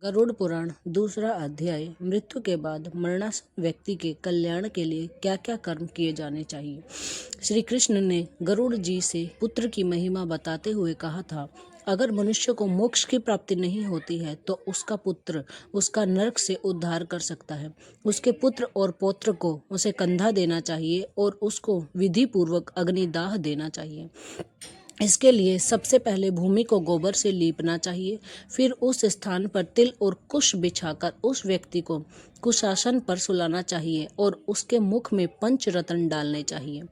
गरुड़ पुराण दूसरा अध्याय। मृत्यु के बाद मरणासन्न व्यक्ति के कल्याण के लिए क्या क्या कर्म किए जाने चाहिए। श्री कृष्ण ने गरुड़ जी से पुत्र की महिमा बताते हुए कहा था, अगर मनुष्य को मोक्ष की प्राप्ति नहीं होती है तो उसका पुत्र उसका नरक से उद्धार कर सकता है। उसके पुत्र और पौत्र को उसे कंधा देना चाहिए और उसको विधि पूर्वक अग्निदाह देना चाहिए। इसके लिए सबसे पहले भूमि को गोबर से लीपना चाहिए। फिर उस स्थान पर तिल और कुश बिछाकर उस व्यक्ति को कुशासन पर सुलाना चाहिए और उसके मुख में पंचरत्न डालने चाहिए।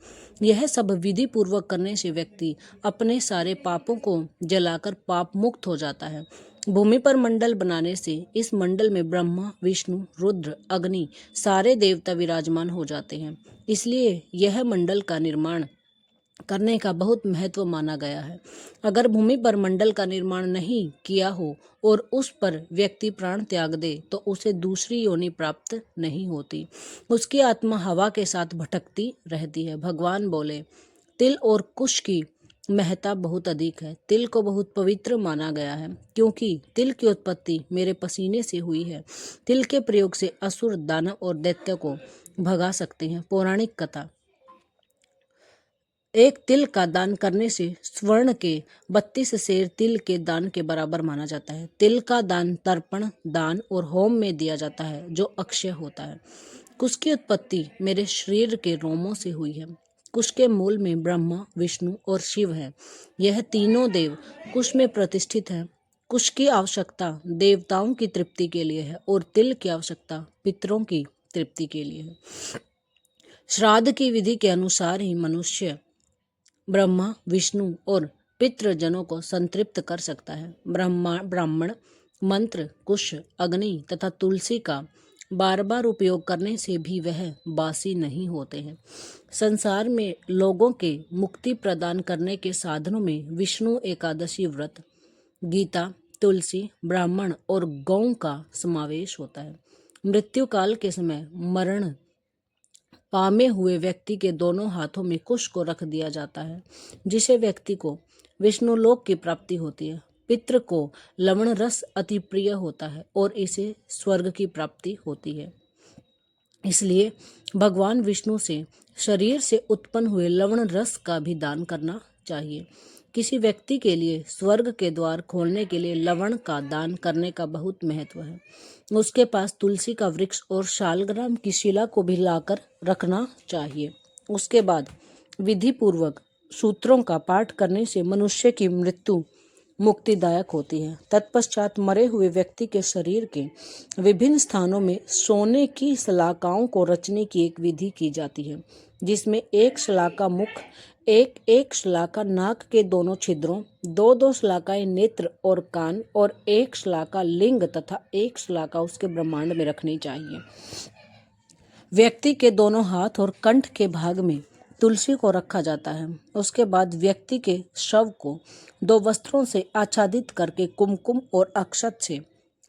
यह सब विधि पूर्वक करने से व्यक्ति अपने सारे पापों को जलाकर पाप मुक्त हो जाता है। भूमि पर मंडल बनाने से इस मंडल में ब्रह्मा, विष्णु, रुद्र, अग्नि सारे देवता विराजमान हो जाते हैं। इसलिए यह मंडल का निर्माण करने का बहुत महत्व माना गया है। अगर भूमि पर मंडल का निर्माण नहीं किया हो और उस पर व्यक्ति प्राण त्याग दे तो उसे दूसरी योनि प्राप्त नहीं होती। उसकी आत्मा हवा के साथ भटकती रहती है। भगवान बोले, तिल और कुश की महत्ता बहुत अधिक है। तिल को बहुत पवित्र माना गया है क्योंकि तिल की उत्पत्ति मेरे पसीने से हुई है। तिल के प्रयोग से असुर, दानव और दैत्य को भगा सकते हैं। पौराणिक कथा। एक तिल का दान करने से स्वर्ण के 32 सेर तिल के दान के बराबर माना जाता है। तिल का दान तर्पण, दान और होम में दिया जाता है जो अक्षय होता है। कुश की उत्पत्ति मेरे शरीर के रोमों से हुई है। कुश के मूल में ब्रह्मा, विष्णु और शिव है। यह तीनों देव कुश में प्रतिष्ठित है। कुश की आवश्यकता देवताओं की तृप्ति के लिए है और तिल की आवश्यकता पितरों की तृप्ति के लिए है। श्राद्ध की विधि के अनुसार ही मनुष्य ब्रह्मा, विष्णु और पितृजनों को संतृप्त कर सकता है। ब्राह्मण मंत्र, कुश, अग्नि तथा तुलसी का बार बार उपयोग करने से भी वह बासी नहीं होते हैं। संसार में लोगों के मुक्ति प्रदान करने के साधनों में विष्णु एकादशी व्रत, गीता, तुलसी, ब्राह्मण और गौ का समावेश होता है। मृत्यु काल के समय मरण पामे हुए व्यक्ति के दोनों हाथों में कुश को रख दिया जाता है, जिसे व्यक्ति को विष्णुलोक की प्राप्ति होती है। पितृ को लवण रस अति प्रिय होता है और इसे स्वर्ग की प्राप्ति होती है। इसलिए भगवान विष्णु से शरीर से उत्पन्न हुए लवण रस का भी दान करना चाहिए। किसी व्यक्ति के लिए स्वर्ग के द्वार खोलने के लिए लवण का दान करने का बहुत महत्व है। उसके पास तुलसी का वृक्ष और शालग्राम की शिला को भी लाकर रखना चाहिए। उसके बाद विधि पूर्वक सूत्रों का पाठ करने से मनुष्य की मृत्यु मुक्तिदायक होती है। तत्पश्चात मरे हुए व्यक्ति के शरीर के विभिन्न स्थानों में सोने की शलाकाओं को रचने की एक विधि की जाती है, जिसमें एक शलाका मुख, एक एक शलाका नाक के दोनों छिद्रों, दो दो शलाकाएं नेत्र और कान और एक शलाका लिंग तथा एक शलाका उसके ब्रह्मांड में रखनी चाहिए। व्यक्ति के दोनों हाथ और कंठ के भाग में तुलसी को रखा जाता है। उसके बाद व्यक्ति के शव को 2 वस्त्रों से आच्छादित करके कुमकुम और अक्षत से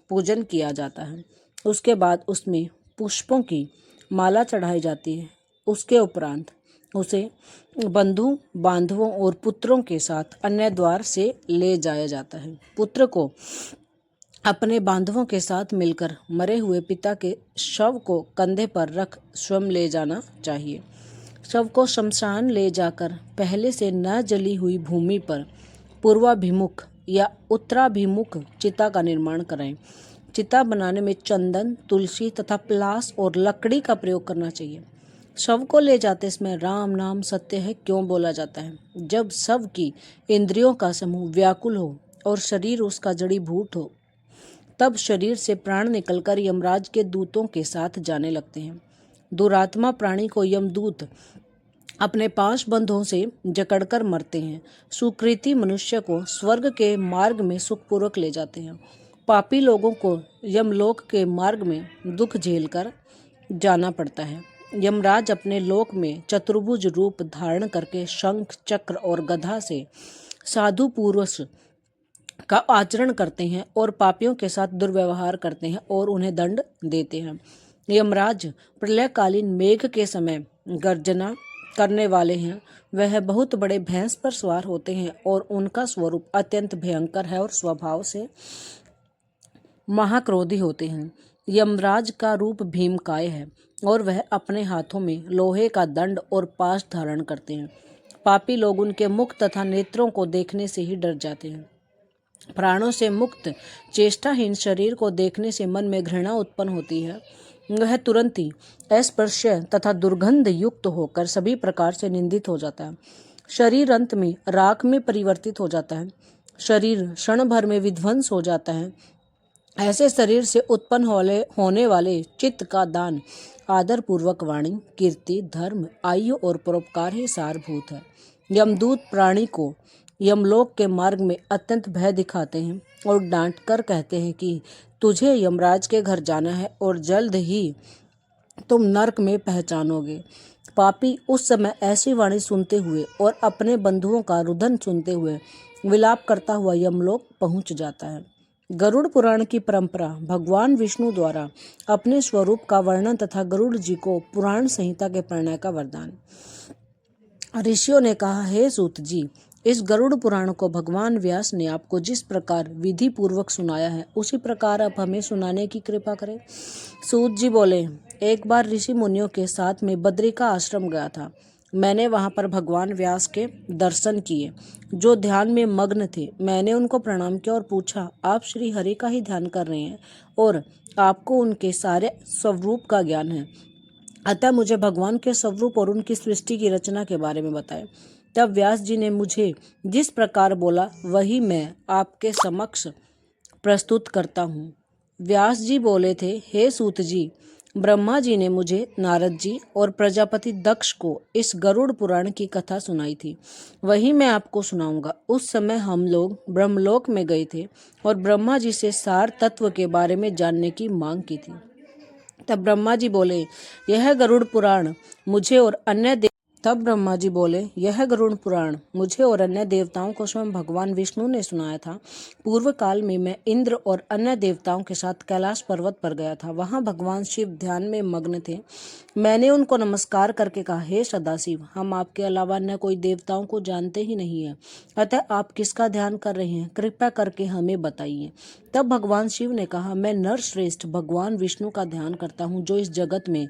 पूजन किया जाता है। उसके बाद उसमें पुष्पों की माला चढ़ाई जाती है। उसके उपरांत उसे बंधु बांधवों और पुत्रों के साथ अन्य द्वार से ले जाया जाता है। पुत्र को अपने बांधवों के साथ मिलकर मरे हुए पिता के शव को कंधे पर रख स्वयं ले जाना चाहिए। शव को शमशान ले जाकर पहले से न जली हुई भूमि पर पूर्वाभिमुख या उत्तराभिमुख चिता का निर्माण करें। चिता बनाने में चंदन, तुलसी तथा प्लास और लकड़ी का प्रयोग करना चाहिए। शव को ले जाते समय राम नाम सत्य है क्यों बोला जाता है? जब शव की इंद्रियों का समूह व्याकुल हो और शरीर उसका जड़ीभूत हो, तब शरीर से प्राण निकलकर यमराज के दूतों के साथ जाने लगते हैं। दुरात्मा प्राणी को यमदूत अपने पाश बंधों से जकड़कर मरते हैं। सुकृति मनुष्य को स्वर्ग के मार्ग में सुखपूर्वक ले जाते हैं। पापी लोगों को यमलोक के मार्ग में दुख झेलकर जाना पड़ता है। यमराज अपने लोक में चतुर्भुज रूप धारण करके शंख, चक्र और गदा से साधु पुरुष का आचरण करते हैं और पापियों के साथ दुर्व्यवहार करते हैं और उन्हें दंड देते हैं। यमराज प्रलयकालीन मेघ के समय गर्जना करने वाले हैं। वह बहुत बड़े भैंस पर सवार होते हैं और उनका स्वरूप अत्यंत भयंकर है और स्वभाव से महाक्रोधी होते हैं। यमराज का रूप भीमकाय है और वह अपने हाथों में लोहे का दंड और पाश धारण करते हैं। पापी लोग उनके मुख तथा नेत्रों को देखने से ही डर जाते हैं। प्राणों से मुक्त चेष्टाहीन शरीर को देखने से मन में घृणा उत्पन्न होती है। वह तुरंत ही अस्पृश्य तथा दुर्गंध युक्त होकर सभी प्रकार से निंदित हो जाता है। शरीर अंत में राख में परिवर्तित हो जाता है। शरीर क्षण भर में विध्वंस हो जाता है। ऐसे शरीर से उत्पन्न होने वाले चित्त का दान आदर पूर्वक वाणी, कीर्ति, धर्म, आयु और परोपकार ही सारभूत है। यमदूत प्राणी को यमलोक के मार्ग में अत्यंत भय दिखाते हैं और डांट कर कहते हैं कि तुझे यमराज के घर जाना है और जल्द ही तुम नरक में पहचानोगे। पापी उस समय ऐसी वाणी सुनते हुए और अपने बंधुओं का रुदन सुनते हुए विलाप करता हुआ यमलोक पहुंच जाता है। गरुड़ पुराण की परंपरा भगवान विष्णु द्वारा अपने स्वरूप का वर्णन तथा गरुड़ जी को पुराण संहिता के प्रणय का वरदान। ऋषियों ने कहा, हे सूत जी, इस गरुड़ पुराण को भगवान व्यास ने आपको जिस प्रकार विधि पूर्वक सुनाया है उसी प्रकार आप हमें सुनाने की कृपा करें। सूत जी बोले, एक बार ऋषि मुनियों के साथ में बद्री का आश्रम गया था। मैंने वहां पर भगवान व्यास के दर्शन किए जो ध्यान में मग्न थे। मैंने उनको प्रणाम किया और पूछा, आप श्री हरि का ही ध्यान कर रहे हैं और आपको उनके सारे स्वरूप का ज्ञान है, अतः मुझे भगवान के स्वरूप और उनकी सृष्टि की रचना के बारे में बताएं। तब व्यास जी ने मुझे जिस प्रकार बोला वही मैं आपके समक्ष प्रस्तुत करता हूँ। व्यास जी बोले थे, हे सूत जी, ब्रह्मा जी ने मुझे, नारद जी और प्रजापति दक्ष को इस गरुड़ पुराण की कथा सुनाई थी, वही मैं आपको सुनाऊंगा। उस समय हम लोग ब्रह्मलोक में गए थे और ब्रह्मा जी से सार तत्व के बारे में जानने की मांग की थी। तब ब्रह्मा जी बोले, यह गरुड़ पुराण मुझे और अन्य देवताओं को स्वयं भगवान विष्णु ने सुनाया था। पूर्व काल में मैं इंद्र और अन्य देवताओं के साथ कैलाश पर्वत पर गया था। वहां भगवान शिव ध्यान में मग्न थे। मैंने उनको नमस्कार करके कहा, हे सदाशिव, हम आपके अलावा अन्य कोई देवताओं को जानते ही नहीं है, अतः आप किसका ध्यान कर रहे हैं, कृपया करके हमें बताइए। तब भगवान शिव ने कहा, मैं नरश्रेष्ठ भगवान विष्णु का ध्यान करता हूँ जो इस जगत में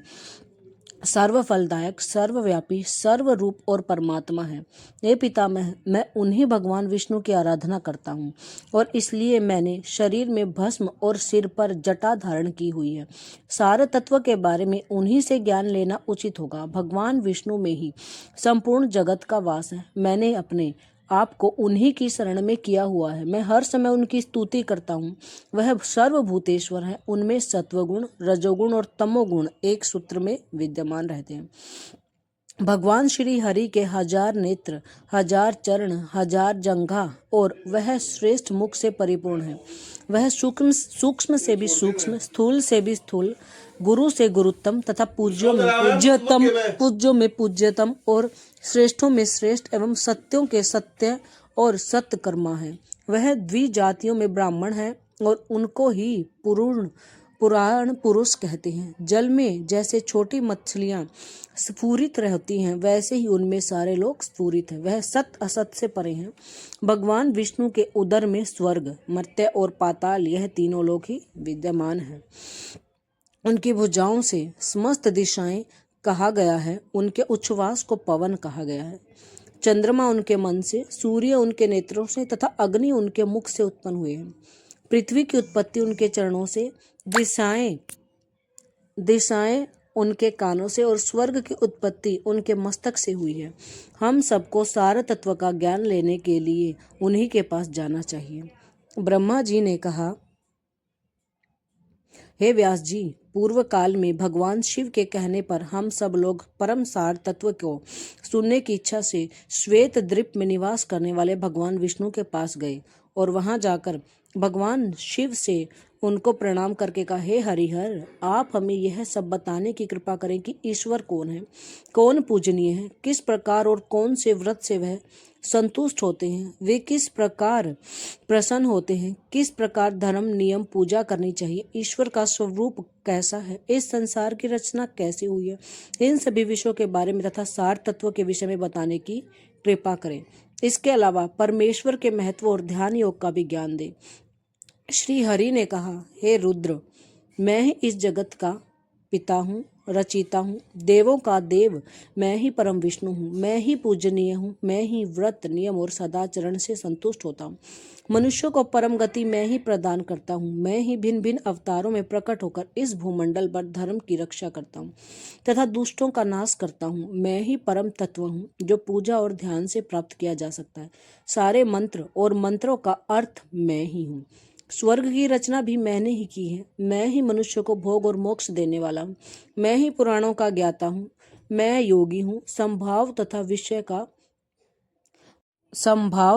सर्वफलदायक, सर्वव्यापी, सर्वरूप और परमात्मा है। हे पितामह, मैं उन्हीं भगवान विष्णु की आराधना करता हूँ और इसलिए मैंने शरीर में भस्म और सिर पर जटा धारण की हुई है। सार तत्व के बारे में उन्हीं से ज्ञान लेना उचित होगा। भगवान विष्णु में ही संपूर्ण जगत का वास है। मैंने अपने आपको उन्हीं की शरण में किया हुआ है। मैं हर समय उनकी स्तुति करता हूँ। वह सर्वभूतेश्वर है। उनमें सत्वगुण, रजोगुण और तमोगुण एक सूत्र में विद्यमान रहते हैं। भगवान श्री हरि के 1000 नेत्र, 1000 चरण, 1000 जंघा और वह श्रेष्ठ मुख से परिपूर्ण है। वह सूक्ष्म से भी सूक्ष्म, स्थूल से भी स्थूल, गुरु से गुरुत्तम तथा पूज्यों में पूज्यतम और श्रेष्ठों में श्रेष्ठ एवं सत्यों के सत्य और सत्यकर्मा है। वह द्विजातियों में ब्राह्मण है और उनको ही पुराण पुरुष कहते हैं। जल में जैसे छोटी मछलियां स्फुरित रहती हैं, वैसे ही उनमें सारे लोग स्फुरित हैं। वह सत्य असत से परे हैं। भगवान विष्णु के उदर में स्वर्ग, मर्त्य और पाताल, यह तीनों लोग ही विद्यमान हैं। उनकी भुजाओं से समस्त दिशाएं कहा गया है। उनके उच्छ्वास को पवन कहा गया है। चंद्रमा उनके मन से, सूर्य उनके नेत्रों से तथा अग्नि उनके मुख से उत्पन्न हुए हैं। पृथ्वी की उत्पत्ति उनके चरणों से, दिशाएं उनके कानों से और स्वर्ग की उत्पत्ति उनके मस्तक से हुई है। हम सबको सार तत्व का ज्ञान लेने के लिए उन्हीं के पास जाना चाहिए। ब्रह्मा जी ने कहा, हे व्यास जी, पूर्व काल में भगवान शिव के कहने पर हम सब लोग परम सार तत्व को सुनने की इच्छा से श्वेत द्वीप में निवास करने वाले भगवान विष्णु के पास गए और वहां जाकर भगवान शिव से उनको प्रणाम करके कहा, हे हरिहर, आप हमें यह सब बताने की कृपा करें कि ईश्वर कौन है, कौन पूजनीय है, किस प्रकार और कौन से व्रत से वह संतुष्ट होते हैं, वे किस प्रकार प्रसन्न होते हैं, किस प्रकार धर्म, नियम, पूजा करनी चाहिए, ईश्वर का स्वरूप कैसा है, इस संसार की रचना कैसे हुई है, इन सभी विषयों के बारे में तथा सार तत्व के विषय में बताने की कृपा करें। इसके अलावा परमेश्वर के महत्व और ध्यान योग का भी ज्ञान दें। श्री हरि ने कहा, हे रुद्र, मैं ही इस जगत का पिता हूँ, रचिता हूँ, देवों का देव मैं ही परम विष्णु हूँ, मैं ही पूजनीय हूँ, मैं ही व्रत नियम और सदाचरण से संतुष्ट होता हूँ। मनुष्यों को परम गति मैं ही प्रदान करता हूँ, मैं ही भिन्न भिन्न अवतारों में प्रकट होकर इस भूमंडल पर धर्म की रक्षा करता हूँ तथा दुष्टों का नाश करता हूँ। मैं ही परम तत्व हूँ जो पूजा और ध्यान से प्राप्त किया जा सकता है। सारे मंत्र और मंत्रों का अर्थ मैं ही हूँ। स्वर्ग की रचना भी मैंने ही की है। मैं ही मनुष्य को भोग और मोक्ष देने वाला हूँ। मैं ही पुराणों का ज्ञाता हूँ। मैं योगी हूँ। संभाव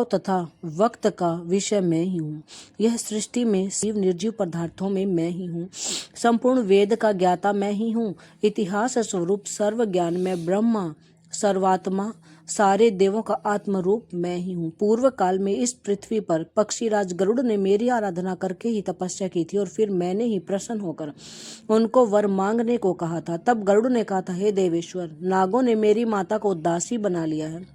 तथा वक्त का विषय मैं ही हूँ। यह सृष्टि में शिव निर्जीव पदार्थों में मैं ही हूँ। संपूर्ण वेद का ज्ञाता मैं ही हूँ। इतिहास स्वरूप सर्व ज्ञान में ब्रह्मा सर्वात्मा सारे देवों का आत्म रूप मैं ही हूँ। पूर्व काल में इस पृथ्वी पर पक्षीराज गरुड़ ने मेरी आराधना करके ही तपस्या की थी और फिर मैंने ही प्रसन्न होकर उनको वर मांगने को कहा था। तब गरुड़ ने कहा था, हे देवेश्वर, नागों ने मेरी माता को दासी बना लिया है।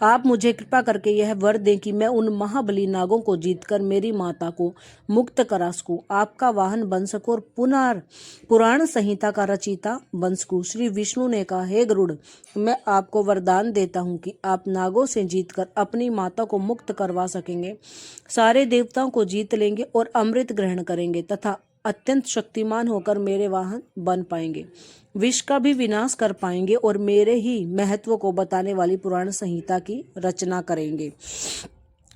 आप मुझे कृपा करके यह वर दें कि मैं उन महाबली नागों को जीतकर मेरी माता को मुक्त करा सकूं, आपका वाहन बन सकूं और पुराण संहिता का रचयिता बन सकूं। श्री विष्णु ने कहा, हे गरुड़, मैं आपको वरदान देता हूं कि आप नागों से जीतकर अपनी माता को मुक्त करवा सकेंगे, सारे देवताओं को जीत लेंगे और अमृत ग्रहण करेंगे तथा अत्यंत शक्तिमान होकर मेरे वाहन बन पाएंगे, विष का भी विनाश कर पाएंगे और मेरे ही महत्व को बताने वाली पुराण संहिता की रचना करेंगे।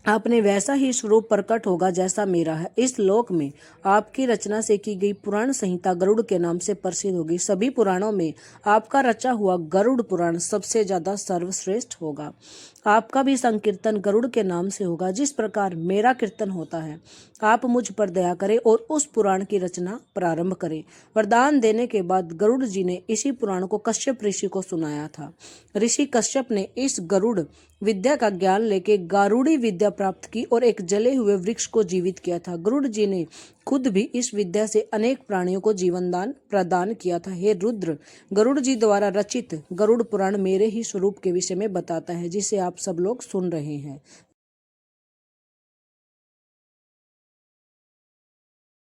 आपने वैसा ही स्वरूप प्रकट होगा जैसा मेरा है। इस लोक में आपकी रचना से की गई पुराण संहिता गरुड़ के नाम से प्रसिद्ध होगी। सभी पुराणों में आपका रचा हुआ गरुड़ पुराण सबसे ज्यादा सर्वश्रेष्ठ होगा। आपका भी संकीर्तन गरुड़ के नाम से होगा। जिस प्रकार मेरा कीर्तन होता है, आप मुझ पर दया करें और उस पुराण की रचना प्रारंभ करें। वरदान देने के बाद गरुड़ जी ने इसी पुराण को कश्यप ऋषि को सुनाया था। ऋषि कश्यप ने इस गरुड़ विद्या का ज्ञान लेके गारुड़ी विद्या प्राप्त की और एक जले हुए वृक्ष को जीवित किया था। गरुड़ जी ने खुद भी इस विद्या से अनेक प्राणियों को जीवन दान प्रदान किया था। हे रुद्र, गरुड़ जी द्वारा रचित गरुड़ पुराण मेरे ही स्वरूप के विषय में बताता है, जिसे आप सब लोग सुन रहे हैं।